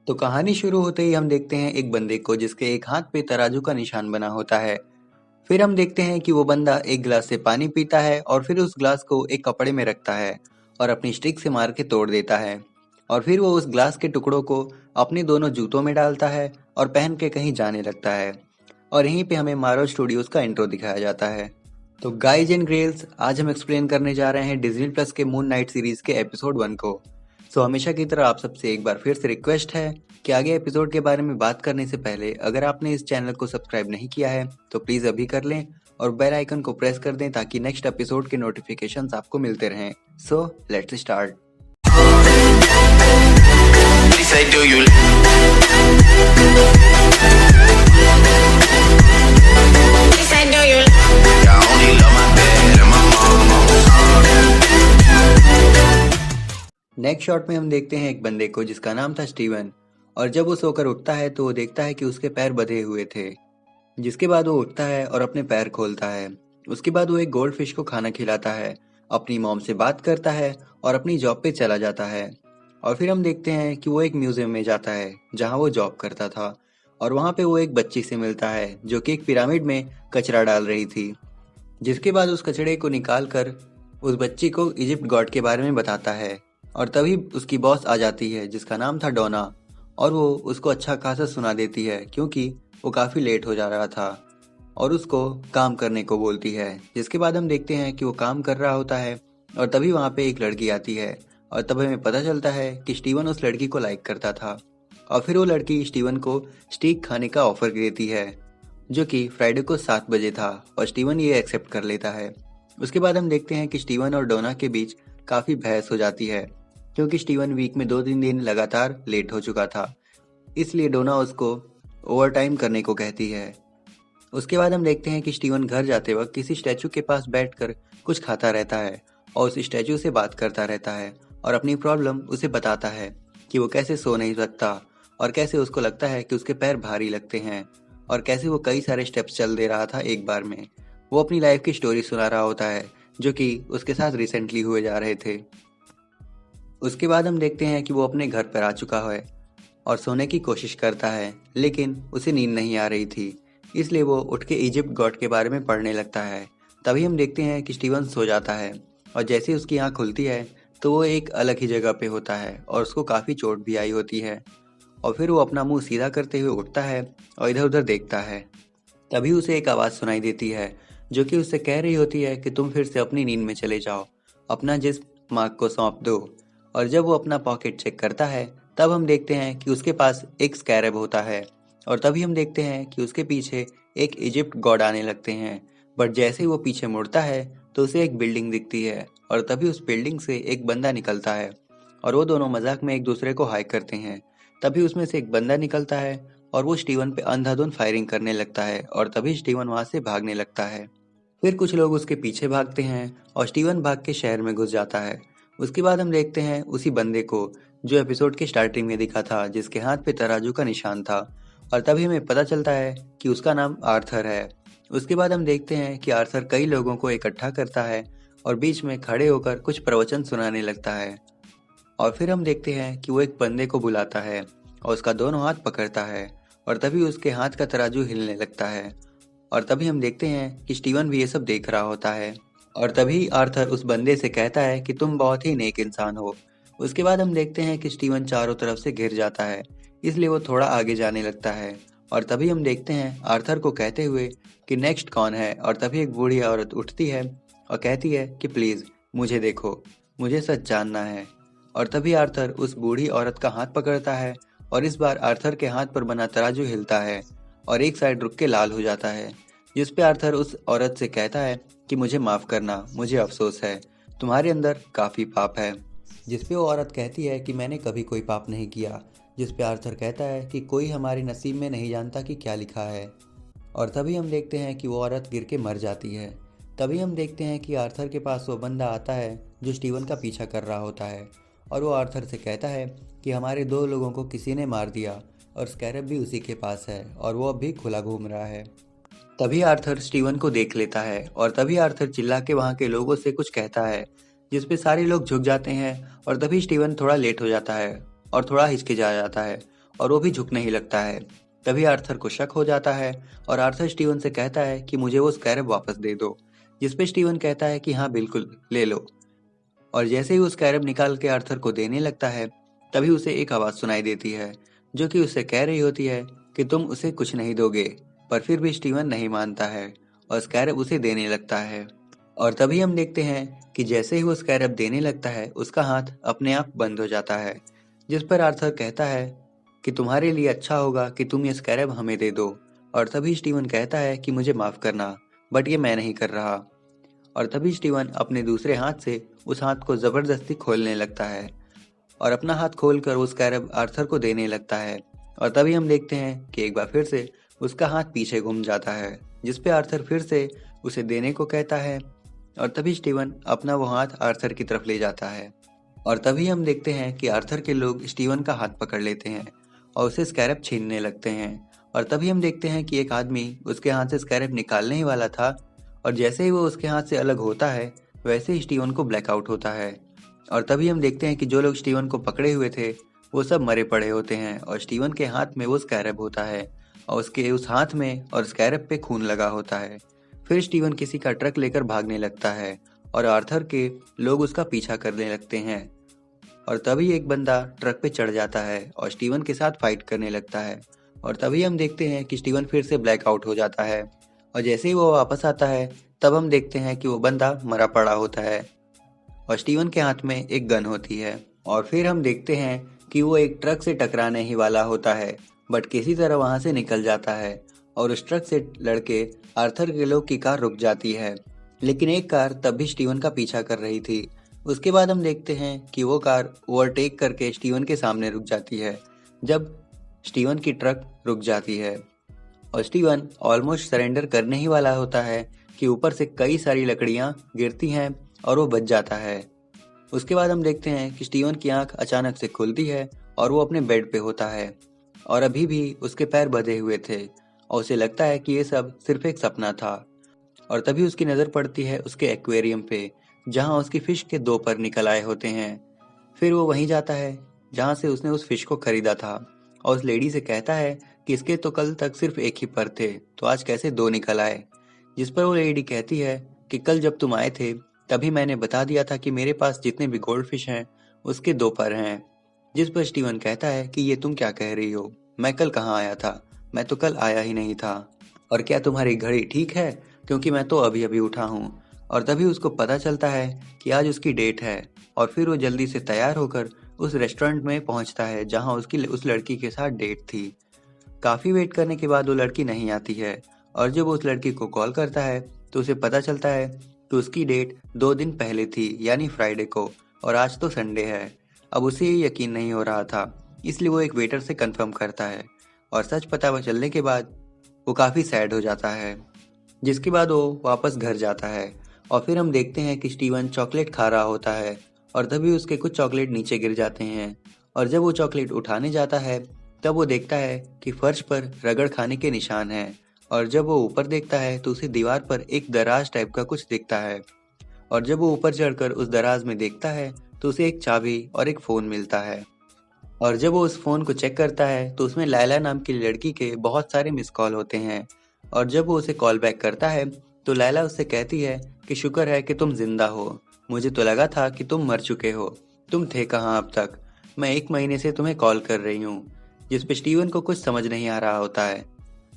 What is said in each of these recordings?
तो कहानी शुरू होते ही हम देखते हैं एक बंदे को जिसके एक हाथ पे तराजू का निशान बना होता है। फिर हम देखते हैं कि वो बंदा एक गिलास से पानी पीता है और फिर उस गिलास को एक कपड़े में रखता है और अपनी स्टिक से मार के तोड़ देता है। और फिर वो उस गिलास के टुकड़ों को अपने दोनों जूतों में डालता है और पहन के कहीं जाने लगता है। और यहीं पे हमें मार्वल स्टूडियोज का इंट्रो दिखाया जाता है। तो गाइज एंड ग्रेल्स, आज हम एक्सप्लेन करने जा रहे हैं डिज्नी प्लस के मून नाइट सीरीज के एपिसोड 1 को। सो हमेशा की तरह आप सबसे एक बार फिर से रिक्वेस्ट है कि आगे एपिसोड के बारे में बात करने से पहले अगर आपने इस चैनल को सब्सक्राइब नहीं किया है तो प्लीज अभी कर लें और बेल आइकन को प्रेस कर दें ताकि नेक्स्ट एपिसोड के नोटिफिकेशंस आपको मिलते रहें। So let's start. Next shot में हम देखते हैं एक बंदे को जिसका नाम था स्टीवन। और जब वो सोकर उठता है तो वो देखता है कि उसके पैर बंधे हुए थे। जिसके बाद वो उठता है और अपने पैर खोलता है। उसके बाद वो एक गोल्ड फिश को खाना खिलाता है, अपनी मॉम से बात करता है और अपनी जॉब पे चला जाता है। और फिर हम देखते हैं कि वो एक म्यूजियम में जाता है जहाँ वो जॉब करता था। और वहाँ पे वो एक बच्ची से मिलता है जो कि एक पिरामिड में कचरा डाल रही थी। जिसके बाद उस कचड़े को निकाल कर उस बच्ची को इजिप्ट गॉड के बारे में बताता है। और तभी उसकी बॉस आ जाती है जिसका नाम था डोना। और वो उसको अच्छा खासा सुना देती है क्योंकि वो काफ़ी लेट हो जा रहा था और उसको काम करने को बोलती है। जिसके बाद हम देखते हैं कि वो काम कर रहा होता है और तभी वहाँ पे एक लड़की आती है। और तब हमें पता चलता है कि स्टीवन उस लड़की को लाइक करता था। और फिर वो लड़की स्टीवन को स्टीक खाने का ऑफर देती है जो कि फ्राइडे को 7 बजे था और स्टीवन ये एक्सेप्ट कर लेता है। उसके बाद हम देखते हैं कि स्टीवन और डोना के बीच काफ़ी बहस हो जाती है क्योंकि स्टीवन वीक में 2-3 दिन लगातार लेट हो चुका था, इसलिए डोना उसको ओवर टाइम करने को कहती है। उसके बाद हम देखते हैं कि स्टीवन घर जाते वक्त किसी स्टैचू के पास बैठकर कुछ खाता रहता है और उस स्टैचू से बात करता रहता है और अपनी प्रॉब्लम उसे बताता है कि वो कैसे सो नहीं सकता और कैसे उसको लगता है कि उसके पैर भारी लगते हैं और कैसे वो कई सारे स्टेप्स चल दे रहा था एक बार में। वो अपनी लाइफ की स्टोरी सुना रहा होता है जो कि उसके साथ रिसेंटली हुए जा रहे थे। उसके बाद हम देखते हैं कि वो अपने घर पर आ चुका है और सोने की कोशिश करता है लेकिन उसे नींद नहीं आ रही थी, इसलिए वो उठ के इजिप्ट गॉड के बारे में पढ़ने लगता है। तभी हम देखते हैं कि स्टीवन सो जाता है और जैसे ही उसकी आँख खुलती है तो वो एक अलग ही जगह पे होता है और उसको काफ़ी चोट भी आई होती है। और फिर वो अपना मुंह सीधा करते हुए उठता है और इधर उधर देखता है। तभी उसे एक आवाज़ सुनाई देती है जो कि उससे कह रही होती है कि तुम फिर से अपनी नींद में चले जाओ, अपना जिस्म मार्क को सौंप दो। और जब वो अपना पॉकेट चेक करता है तब हम देखते हैं कि उसके पास एक स्कैरब होता है। और तभी हम देखते हैं कि उसके पीछे एक इजिप्ट गॉड आने लगते हैं। बट जैसे ही वो पीछे मुड़ता है तो उसे एक बिल्डिंग दिखती है और तभी उस बिल्डिंग से एक बंदा निकलता है और वो दोनों मजाक में एक दूसरे को हाय करते हैं। तभी उसमें से एक बंदा निकलता है और वो स्टीवन पे अंधाधुंध फायरिंग करने लगता है और तभी स्टीवन वहां से भागने लगता है। फिर कुछ लोग उसके पीछे भागते हैं और स्टीवन भाग के शहर में घुस जाता है। उसके बाद हम देखते हैं उसी बंदे को जो एपिसोड के स्टार्टिंग में दिखा था, जिसके हाथ पे तराजू का निशान था। और तभी हमें पता चलता है कि उसका नाम आर्थर है। उसके बाद हम देखते हैं कि आर्थर कई लोगों को इकट्ठा करता है और बीच में खड़े होकर कुछ प्रवचन सुनाने लगता है। और फिर हम देखते हैं कि वो एक बंदे को बुलाता है और उसका दोनों हाथ पकड़ता है और तभी उसके हाथ का तराजू हिलने लगता है। और तभी हम देखते हैं कि स्टीवन भी ये सब देख रहा होता है। और तभी आर्थर उस बंदे से कहता है कि तुम बहुत ही नेक इंसान हो। उसके बाद हम देखते हैं कि स्टीवन चारों तरफ से घिर जाता है, इसलिए वो थोड़ा आगे जाने लगता है। और तभी हम देखते हैं आर्थर को कहते हुए कि नेक्स्ट कौन है। और तभी एक बूढ़ी औरत उठती है और कहती है कि प्लीज़ मुझे देखो, मुझे सच जानना है। और तभी आर्थर उस बूढ़ी औरत का हाथ पकड़ता है और इस बार आर्थर के हाथ पर बना तराजू हिलता है और एक साइड रुक के लाल हो जाता है। जिस पे आर्थर उस औरत से कहता है कि मुझे माफ़ करना, मुझे अफसोस है, तुम्हारे अंदर काफ़ी पाप है। जिस पे वो औरत कहती है कि मैंने कभी कोई पाप नहीं किया। जिस पे आर्थर कहता है कि कोई हमारे नसीब में नहीं जानता कि क्या लिखा है। और तभी हम देखते हैं कि वो औरत गिर के मर जाती है। तभी हम देखते हैं कि आर्थर के पास वो बंदा आता है जो स्टीवन का पीछा कर रहा होता है और वो आर्थर से कहता है कि हमारे 2 लोगों को किसी ने मार दिया और स्कैरब भी उसी के पास है और वो अब भी खुला घूम रहा है। तभी आर्थर स्टीवन को देख लेता है और तभी आर्थर चिल्ला के वहाँ के लोगों से कुछ कहता है जिस पे सारे लोग झुक जाते हैं। और तभी स्टीवन थोड़ा लेट हो जाता है और थोड़ा हिचकिचा जाता है और वो भी झुकने ही लगता है। तभी आर्थर को शक हो जाता है और आर्थर स्टीवन से कहता है कि मुझे वो स्कैरब वापस दे दो, जिसपे स्टीवन कहता है कि हाँ बिल्कुल ले लो। और जैसे ही वो स्कैरब निकाल के आर्थर को देने लगता है, तभी उसे एक आवाज़ सुनाई देती है जो कि उससे कह रही होती है कि तुम उसे कुछ नहीं दोगे। पर फिर भी स्टीवन नहीं मानता है और स्कैरब उसे देने लगता है। और तभी हम देखते हैं कि जैसे ही वो स्कैरब देने लगता है, उसका हाथ अपने आप बंद हो जाता है, जिस पर आर्थर कहता है कि तुम्हारे लिए अच्छा होगा कि तुम ये स्कैरब हमें दे दो। और तभी स्टीवन कहता है कि मुझे माफ़ करना, बट ये मैं नहीं कर रहा। और तभी स्टीवन अपने दूसरे हाथ से उस हाथ को ज़बरदस्ती खोलने लगता है और अपना हाथ खोलकर वो स्कैरब आर्थर को देने लगता है। और तभी हम देखते हैं कि एक बार फिर से उसका हाथ पीछे घूम जाता है, जिस पे आर्थर फिर से उसे देने को कहता है। और तभी स्टीवन अपना वो हाथ आर्थर की तरफ ले जाता है। और तभी हम देखते हैं कि आर्थर के लोग स्टीवन का हाथ पकड़ लेते हैं और उसे स्कैरब छीनने लगते हैं। और तभी हम देखते हैं कि एक आदमी उसके हाथ से स्कैरब निकालने ही वाला था, और जैसे ही वो उसके हाथ से अलग होता है, वैसे ही स्टीवन को ब्लैकआउट होता है। और तभी हम देखते हैं कि जो लोग स्टीवन को पकड़े हुए थे वो सब मरे पड़े होते हैं, और स्टीवन के हाथ में वो स्कैरब होता है और उसके उस हाथ में और स्कैरब पे खून लगा होता है। फिर स्टीवन किसी का ट्रक लेकर भागने लगता है और आर्थर के लोग उसका पीछा करने लगते हैं। और तभी एक बंदा ट्रक पे चढ़ जाता है और स्टीवन के साथ फाइट करने लगता है। और तभी हम देखते हैं कि स्टीवन फिर से ब्लैकआउट हो जाता है, और जैसे ही वो वापस आता है, तब हम देखते हैं कि वो बंदा मरा पड़ा होता है और स्टीवन के हाथ में एक गन होती है। और फिर हम देखते हैं कि वो एक ट्रक से टकराने ही वाला होता है, बट किसी तरह वहां से निकल जाता है और उस ट्रक से लड़के आर्थर के लोग की कार रुक जाती है। लेकिन एक कार तब भी स्टीवन का पीछा कर रही थी। उसके बाद हम देखते हैं कि वो कार ओवरटेक करके स्टीवन के सामने रुक जाती है, जब स्टीवन की ट्रक रुक जाती है और स्टीवन ऑलमोस्ट सरेंडर करने ही वाला होता है कि ऊपर से कई सारी लकड़ियां गिरती हैं और वो बच जाता है। उसके बाद हम देखते हैं कि स्टीवन की आंख अचानक से खुलती है और वो अपने बेड पे होता है और अभी भी उसके पैर बंधे हुए थे और उसे लगता है कि ये सब सिर्फ एक सपना था। और तभी उसकी नज़र पड़ती है उसके एक्वेरियम पे, जहाँ उसकी फिश के दो पर निकल आए होते हैं। फिर वो वहीं जाता है जहाँ से उसने उस फिश को खरीदा था और उस लेडी से कहता है कि इसके तो कल तक सिर्फ एक ही पर थे, तो आज कैसे दो निकल आए। जिस पर वो लेडी कहती है कि कल जब तुम आए थे तभी मैंने बता दिया था कि मेरे पास जितने भी गोल्ड फिश हैं उसके दो पर हैं। जिस पर स्टीवन कहता है कि ये तुम क्या कह रही हो, मैं कल कहाँ आया था, मैं तो कल आया ही नहीं था। और क्या तुम्हारी घड़ी ठीक है, क्योंकि मैं तो अभी अभी उठा हूँ। और तभी उसको पता चलता है कि आज उसकी डेट है और फिर वो जल्दी से तैयार होकर उस रेस्टोरेंट में पहुंचता है जहां उसकी उस लड़की के साथ डेट थी। काफ़ी वेट करने के बाद वो लड़की नहीं आती है और जब वो उस लड़की को कॉल करता है तो उसे पता चलता है कि उसकी डेट 2 दिन पहले थी, यानी फ्राइडे को, और आज तो संडे है। अब उसे ये यकीन नहीं हो रहा था, इसलिए वो एक वेटर से कंफर्म करता है और सच पता चलने के बाद वो काफ़ी सैड हो जाता है, जिसके बाद वो वापस घर जाता है। और फिर हम देखते हैं कि स्टीवन चॉकलेट खा रहा होता है और तभी उसके कुछ चॉकलेट नीचे गिर जाते हैं और जब वो चॉकलेट उठाने जाता है तब वो देखता है कि फर्श पर रगड़ खाने के निशान हैं। और जब वो ऊपर देखता है तो उसे दीवार पर एक दराज टाइप का कुछ दिखता है और जब वो ऊपर चढ़कर उस दराज में देखता है तो उसे एक चाबी और एक फ़ोन मिलता है। और जब वो उस फ़ोन को चेक करता है तो उसमें लैला नाम की लड़की के बहुत सारे मिस कॉल होते हैं। और जब वो उसे कॉल बैक करता है तो लैला उससे कहती है कि शुक्र है कि तुम जिंदा हो, मुझे तो लगा था कि तुम मर चुके हो, तुम थे कहाँ अब तक, मैं 1 महीने से तुम्हें कॉल कर रही हूँ। जिस पे स्टीवन को कुछ समझ नहीं आ रहा होता है,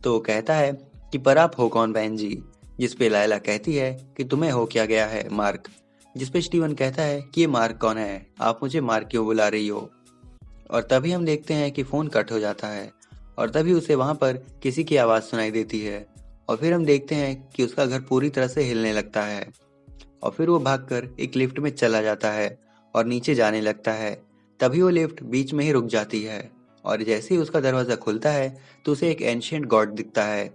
तो वो कहता है कि पर आप हो कौन बहन जी। जिस पे लैला कहती है कि तुम्हें हो क्या गया है मार्क। जिस पे स्टीवन कहता है कि ये मार्क कौन है, आप मुझे मार्क क्यों बुला रही हो। और तभी हम देखते हैं कि फ़ोन कट हो जाता है और तभी उसे वहाँ पर किसी की आवाज़ सुनाई देती है और फिर हम देखते हैं कि उसका घर पूरी तरह से हिलने लगता है और फिर वो भागकर एक लिफ्ट में चला जाता है और नीचे जाने लगता है। तभी वो लिफ्ट बीच में ही रुक जाती है और जैसे ही उसका दरवाज़ा खुलता है तो उसे एक एंशिएंट गॉड दिखता है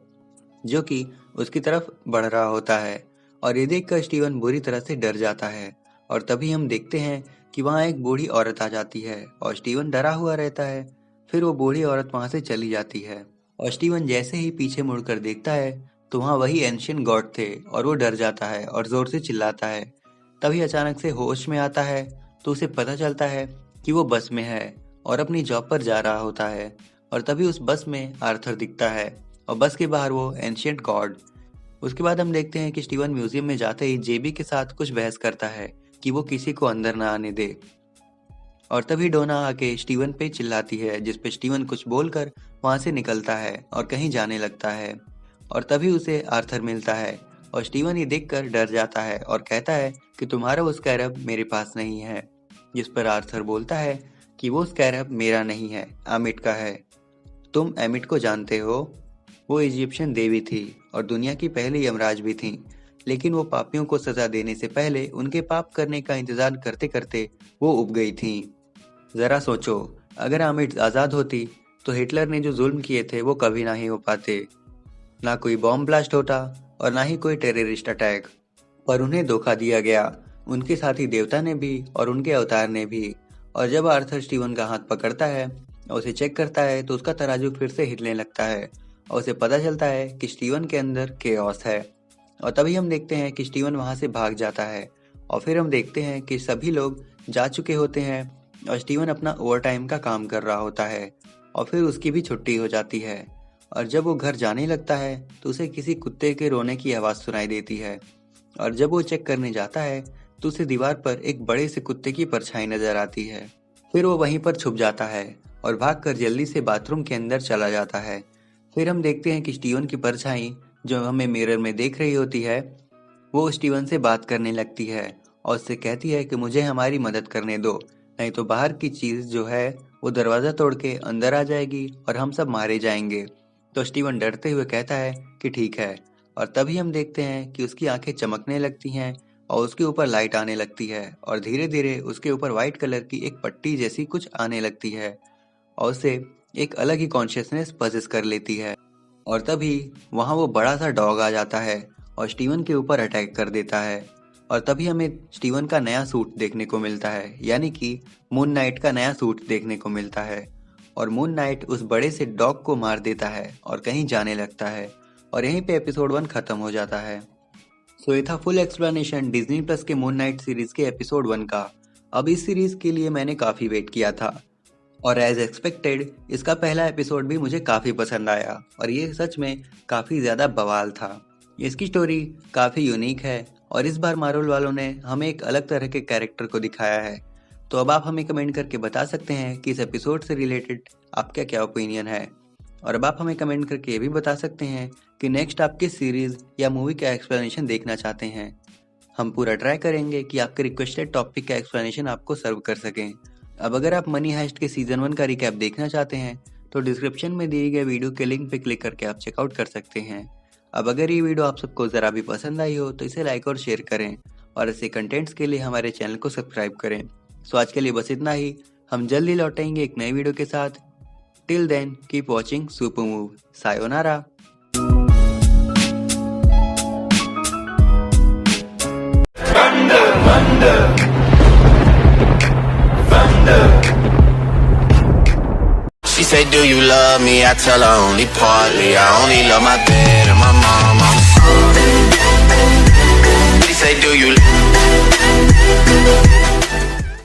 जो कि उसकी तरफ बढ़ रहा होता है और ये देखकर स्टीवन बुरी तरह से डर जाता है। और तभी हम देखते हैं कि वहाँ एक बूढ़ी औरत आ जाती है और स्टीवन डरा हुआ रहता है। फिर वो बूढ़ी औरत वहाँ से चली जाती है और स्टीवन जैसे ही पीछे मुड़कर देखता है तो वहाँ वही एंशिएंट गॉड थे और वो डर जाता है और ज़ोर से चिल्लाता है। तभी अचानक से होश में आता है तो उसे पता चलता है कि वो बस में है और अपनी जॉब पर जा रहा होता है और तभी उस बस में आर्थर दिखता है और बस के बाहर वो एंशिएंट गॉड। उसके बाद हम देखते हैं कि स्टीवन म्यूजियम में जाते ही जेबी के साथ कुछ बहस करता है कि वो किसी को अंदर ना आने दे, और तभी डोना आके स्टीवन पे चिल्लाती है, जिस पे स्टीवन कुछ बोलकर वहां से निकलता है और कहीं जाने लगता है। और तभी उसे आर्थर मिलता है और स्टीवन ये देखकर डर जाता है और कहता है कि तुम्हारा वो स्कैरब मेरे पास नहीं है, जिस पर आर्थर बोलता है कि वो स्कैरब मेरा नहीं है, एमिट का है। तुम एमिट को जानते हो? वो इजिप्शियन देवी थी और दुनिया की पहली यमराज भी थी, लेकिन वो पापियों को सजा देने से पहले उनके पाप करने का इंतजार करते करते वो उब गई थी। जरा सोचो, अगर एमिट आजाद होती तो हिटलर ने जो जुल्म किए थे वो कभी ना ही हो पाते, ना कोई बॉम्ब ब्लास्ट होता और ना ही कोई टेररिस्ट अटैक। पर उन्हें धोखा दिया गया, उनके साथी देवता ने भी और उनके अवतार ने भी। और जब आर्थर स्टीवन का हाथ पकड़ता है और उसे चेक करता है तो उसका तराजू फिर से हिलने लगता है और उसे पता चलता है कि स्टीवन के अंदर केओस है। और तभी हम देखते हैं कि स्टीवन वहां से भाग जाता है और फिर हम देखते हैं कि सभी लोग जा चुके होते हैं और स्टीवन अपना ओवर टाइम का काम कर रहा होता है और फिर उसकी भी छुट्टी हो जाती है। और जब वो घर जाने लगता है तो उसे किसी कुत्ते के रोने की आवाज़ सुनाई देती है और जब वो चेक करने जाता है तो उसे दीवार पर एक बड़े से कुत्ते की परछाई नजर आती है। फिर वो वहीं पर छुप जाता है और भागकर जल्दी से बाथरूम के अंदर चला जाता है। फिर हम देखते हैं कि स्टीवन की परछाई जो हमें मिरर में देख रही होती है वो स्टीवन से बात करने लगती है और उससे कहती है कि मुझे हमारी मदद करने दो, नहीं तो बाहर की चीज जो है वो दरवाजा तोड़ के अंदर आ जाएगी और हम सब मारे जाएंगे। तो स्टीवन डरते हुए कहता है कि ठीक है। और तभी हम देखते हैं कि उसकी आंखें चमकने लगती हैं और उसके ऊपर लाइट आने लगती है और धीरे धीरे उसके ऊपर व्हाइट कलर की एक पट्टी जैसी कुछ आने लगती है और उसे एक अलग ही कॉन्शियसनेस पजेस कर लेती है। और तभी वहां वो बड़ा सा डॉग आ जाता है और स्टीवन के ऊपर अटैक कर देता है। और तभी हमें स्टीवन का नया सूट देखने को मिलता है, यानी कि मून नाइट का नया सूट देखने को मिलता है। और मून नाइट उस बड़े से डॉग को मार देता है और कहीं जाने लगता है और यहीं पे एपिसोड 1 खत्म हो जाता है। सो ये था फुल एक्सप्लेनेशन डिज्नी प्लस के मून नाइट सीरीज के एपिसोड 1 का। अब इस सीरीज के लिए मैंने काफी वेट किया था और एज एक्सपेक्टेड इसका पहला एपिसोड भी मुझे काफी पसंद आया और ये सच में काफी ज्यादा बवाल था। इसकी स्टोरी काफी यूनिक है और इस बार मार्वल वालों ने हमें एक अलग तरह के कैरेक्टर को दिखाया है। तो अब आप हमें कमेंट करके बता सकते हैं कि इस एपिसोड से रिलेटेड आपका क्या ओपिनियन है। और अब आप हमें कमेंट करके ये भी बता सकते हैं कि नेक्स्ट आप किस सीरीज या मूवी का एक्सप्लेनेशन देखना चाहते हैं। हम पूरा ट्राई करेंगे कि आपके रिक्वेस्टेड टॉपिक का एक्सप्लेनेशन आपको सर्व कर सकें। अब अगर आप मनी हाइस्ट के सीजन 1 का रिकैप देखना चाहते हैं तो डिस्क्रिप्शन में दिए गए वीडियो के लिंक पे क्लिक करके आप चेकआउट कर सकते हैं। अब अगर ये वीडियो आप सबको जरा भी पसंद आई हो तो इसे लाइक और शेयर करें और ऐसे कंटेंट्स के लिए हमारे चैनल को सब्सक्राइब करें। सो आज के लिए बस इतना ही, हम जल्दी लौटेंगे एक नई वीडियो के साथ। Till then keep watching super move. Sayonara. She say, do you love me? I tell her only partly. I only love my bed and my mom. She say, do you